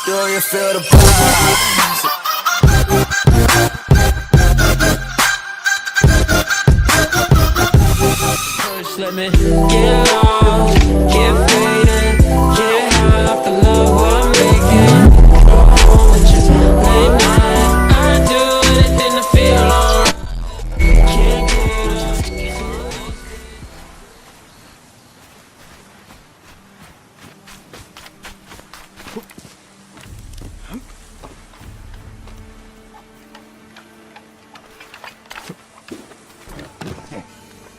Do you feel the vibes? Push, let me get lost, get faded, get high off the love we're making. Go home with you late night. I do anything to feel alright. Can't get enough.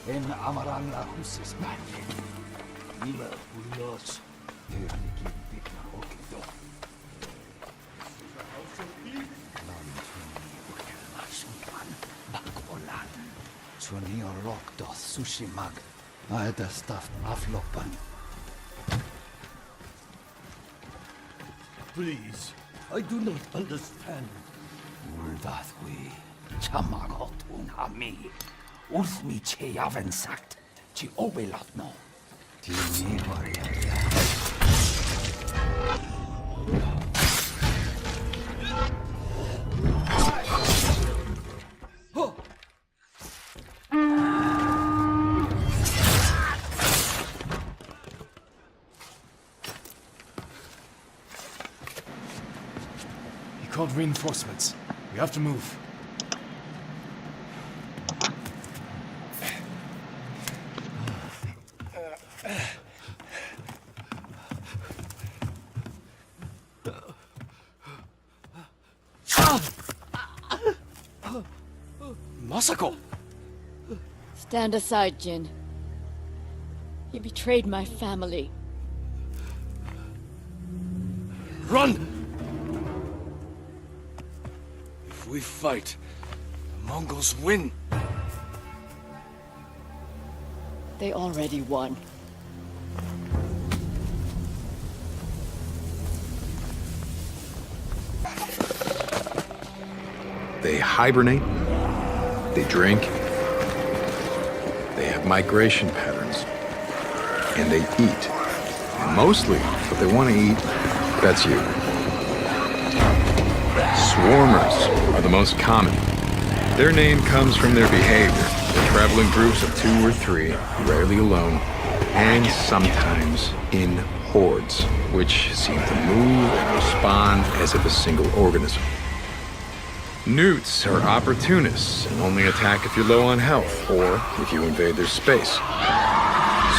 En amaranga husis männi. Niillä ulos. Työnnikin pitkä okito. Lantunni bakkolan. Suoni on lokto Tsushimag. Aeta staft afloppan. Please, I do not understand. Uldathui. Chamagotun hami. Ulsmi che javen sagt. Ci obelatno. Tini varjelja. He called reinforcements. We have to move. Masako! Stand aside, Jin. You betrayed my family. Run! If we fight, the Mongols win. They already won. They hibernate, they drink, they have migration patterns, and they eat. And mostly, what they want to eat, that's you. Swarmers are the most common. Their name comes from their behavior. They travel in groups of 2 or 3, rarely alone, and sometimes in hordes, which seem to move and respond as if a single organism. Newts are opportunists and only attack if you're low on health or if you invade their space.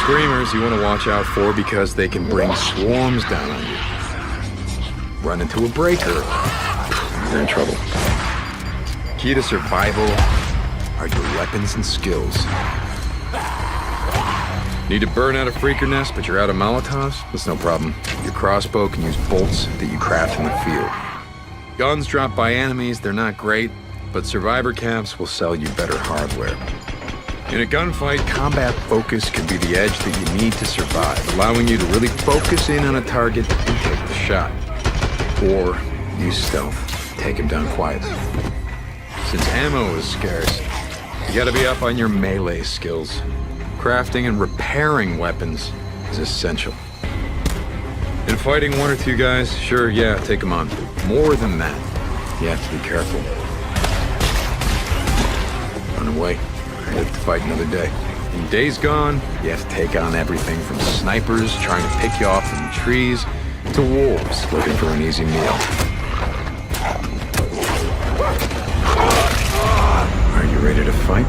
Screamers you want to watch out for because they can bring swarms down on you. Run into a breaker, you're in trouble. Key to survival are your weapons and skills. Need to burn out a freaker nest, but you're out of Molotovs? That's no problem. Your crossbow can use bolts that you craft in the field. Guns dropped by enemies, they're not great, but survivor camps will sell you better hardware. In a gunfight, combat focus can be the edge that you need to survive, allowing you to really focus in on a target and take the shot. Or use stealth, take him down quietly. Since ammo is scarce, you gotta be up on your melee skills. Crafting and repairing weapons is essential. In fighting 1 or 2 guys, sure, yeah, take them on. More than that, you have to be careful. Run away. Live to fight another day. In Days Gone, you have to take on everything from snipers trying to pick you off from the trees to wolves looking for an easy meal. Are you ready to fight?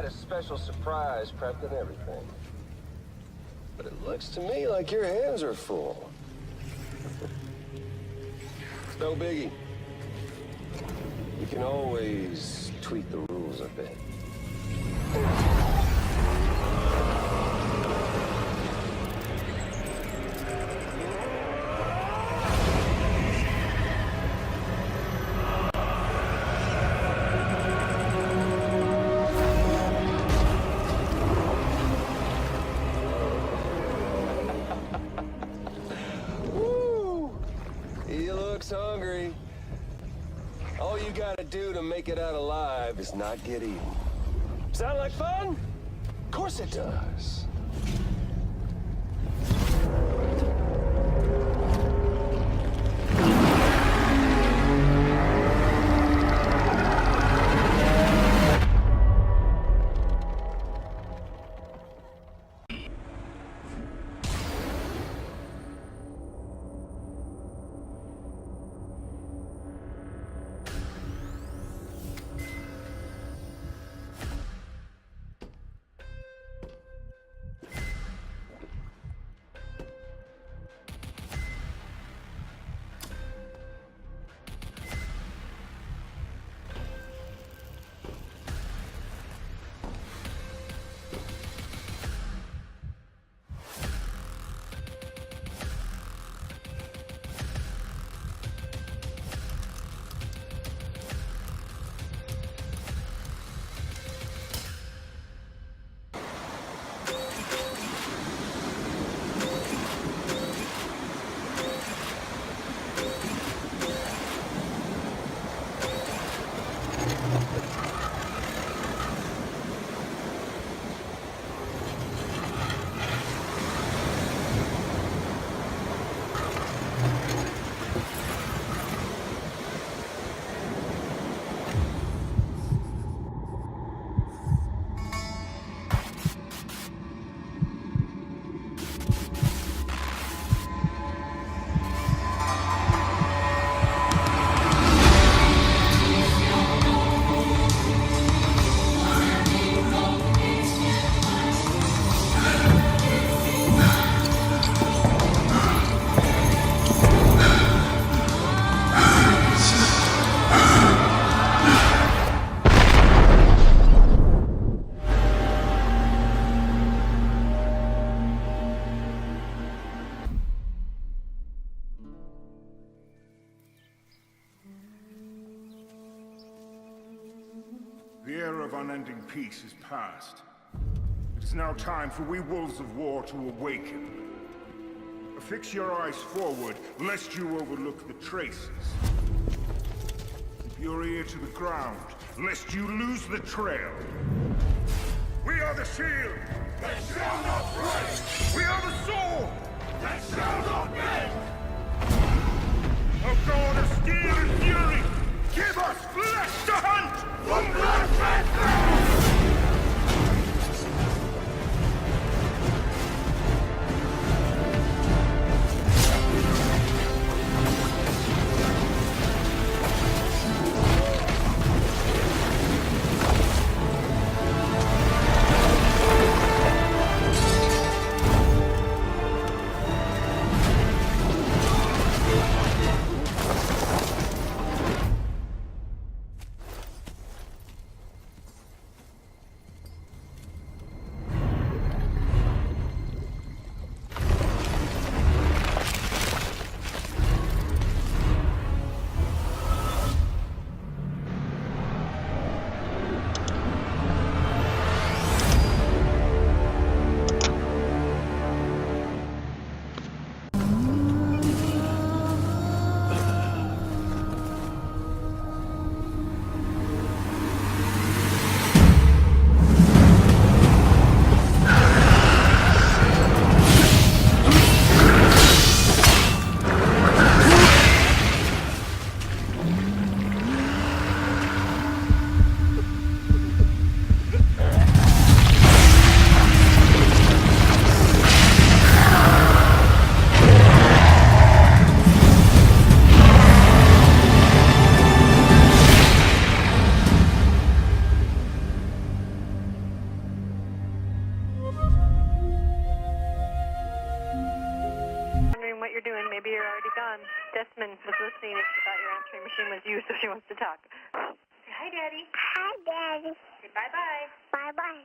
a special surprise prepped and everything. But it looks to me like your hands are full. No biggie. You can always tweak the rules a bit. Hungry. All you gotta do to make it out alive is not get eaten. Sound like fun? Of course it does. The era of unending peace is past. It is now time for we wolves of war to awaken. Fix your eyes forward, lest you overlook the traces. Keep your ear to the ground, lest you lose the trail. We are the shield that shall not break! We are the sword that shall not bend! O God of steel and fury, give us flesh to hunt! From blood red your answering machine was you, so she wants to talk. Say hi, Daddy. Hi, Daddy. Say bye-bye. Bye-bye.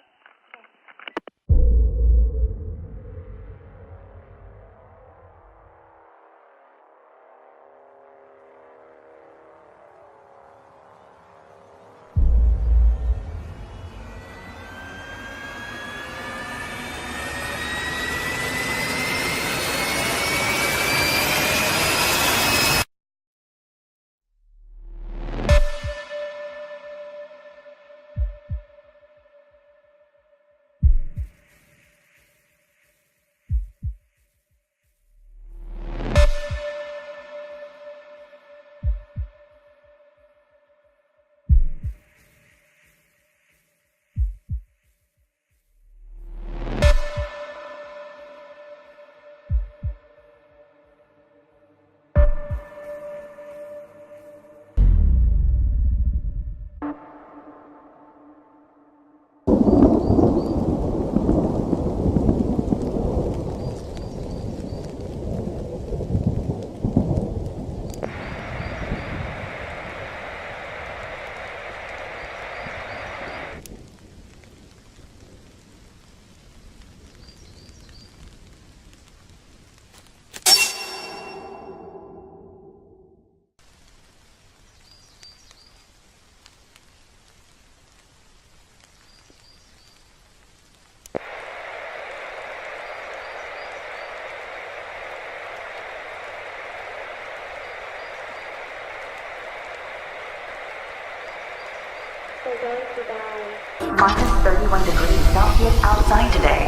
Minus 31 degrees Celsius outside today.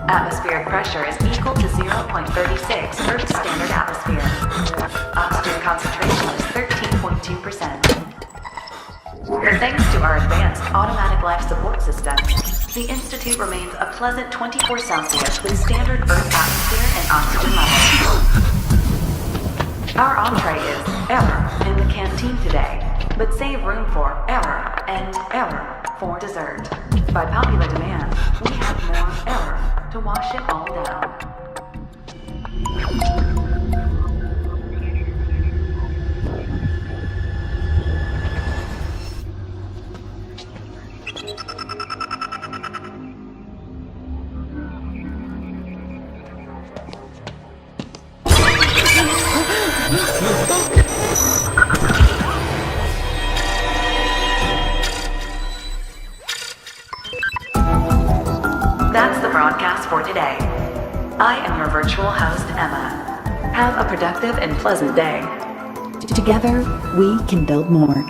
Atmospheric pressure is equal to 0.36 Earth standard atmosphere. Oxygen concentration is 13.2%. Thanks to our advanced automatic life support system, the Institute remains a pleasant 24 Celsius with standard Earth atmosphere and oxygen levels. Our entree is error in the canteen today, but save room for error and error for dessert. By popular demand, we have more error to wash it all down. That's the broadcast for today. I am your virtual host, Emma. Have a productive and pleasant day. Together, we can build more.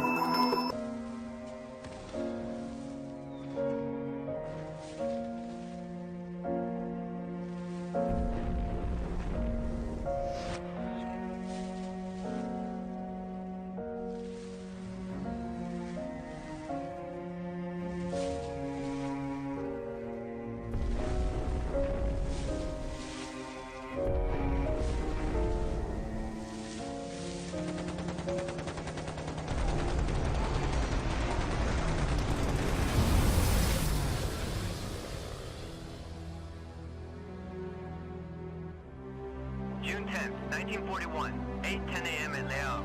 June 10th, 1941, 8:10 a.m. in Nioh.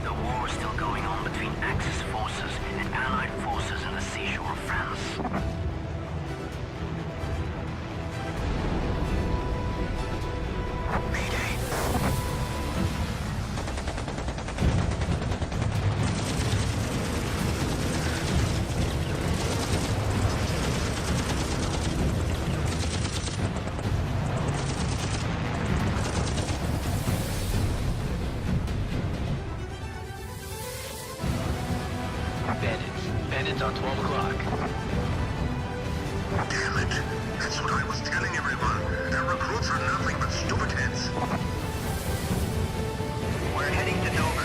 The war is still going on between Axis forces and Allied forces in the seashore of France. Bandits on 12 o'clock. Damn it! That's what I was telling everyone. Their recruits are nothing but stupid heads. We're heading to Dover.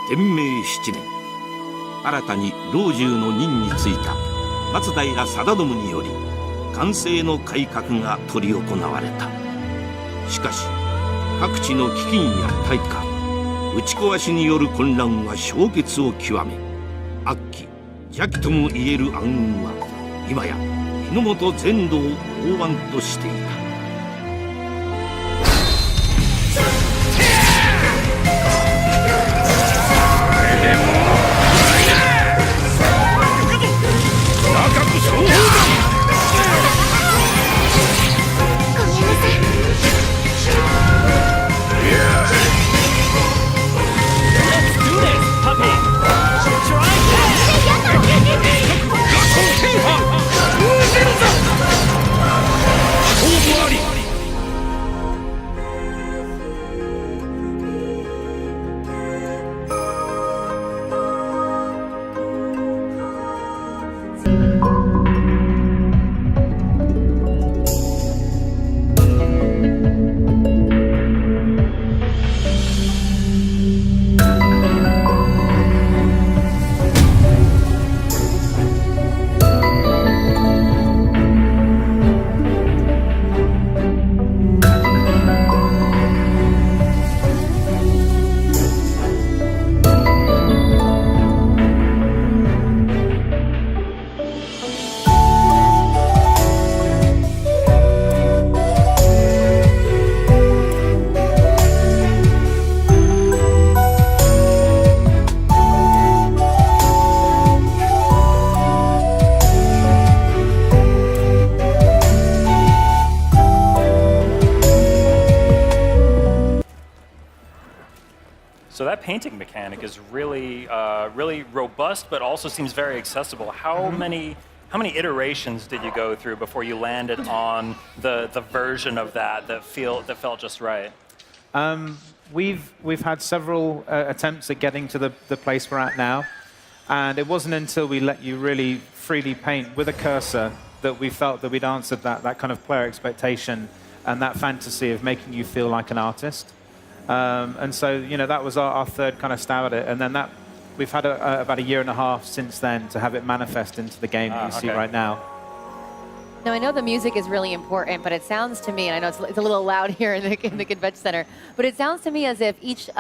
天明7年、新たに老中の任に就いた松平定信により寛政の改革が執り行われた。しかし各地の飢饉や大火、打ち壊しによる混乱は氷結を極め、悪鬼邪気ともいえる暗雲は今や日の本全土を覆わんとしていた。勝負あり painting mechanic is really, really robust, but also seems very accessible. How many iterations did you go through before you landed on the version of that felt just right? We've had several attempts at getting to the place we're at now, and it wasn't until we let you really freely paint with a cursor that we felt that we'd answered that kind of player expectation and that fantasy of making you feel like an artist. And so, you know, that was our third kind of stab at it, and then we've had about a year and a half since then to have it manifest into the game that you see right now. Now, I know the music is really important, but it sounds to me, and I know it's a little loud here in the convention center, but it sounds to me as if each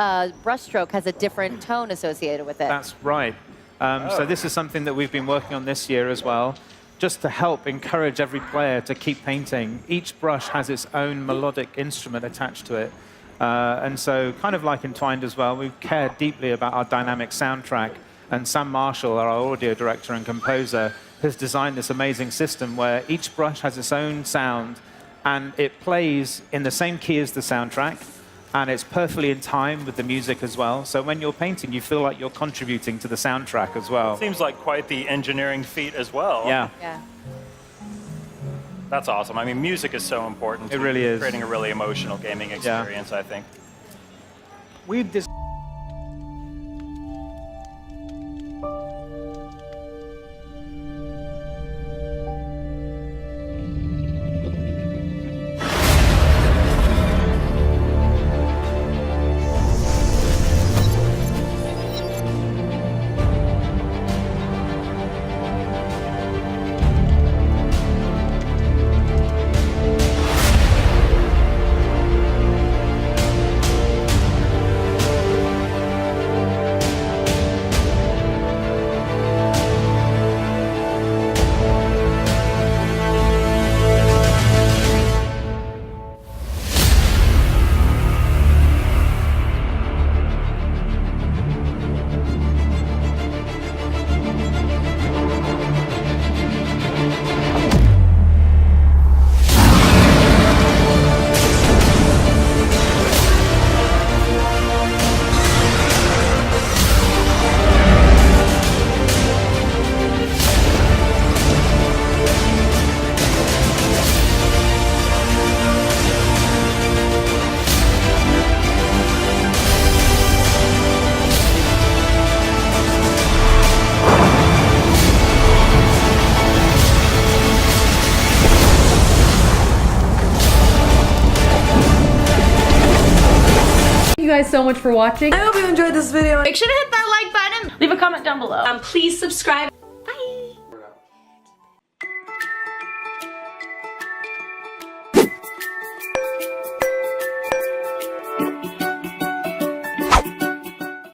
brushstroke has a different tone associated with it. That's right. So this is something that we've been working on this year as well, just to help encourage every player to keep painting. Each brush has its own melodic instrument attached to it. And so, kind of like Entwined as well, we care deeply about our dynamic soundtrack. And Sam Marshall, our audio director and composer, has designed this amazing system where each brush has its own sound, and it plays in the same key as the soundtrack, and it's perfectly in time with the music as well. So when you're painting, you feel like you're contributing to the soundtrack as well. Seems like quite the engineering feat as well. Yeah. That's awesome. I mean, music is so important. It really is. Creating a really emotional gaming experience, I think. Guys so much for watching. I hope you enjoyed this video. Make sure to hit that like button. Leave a comment down below. Please subscribe.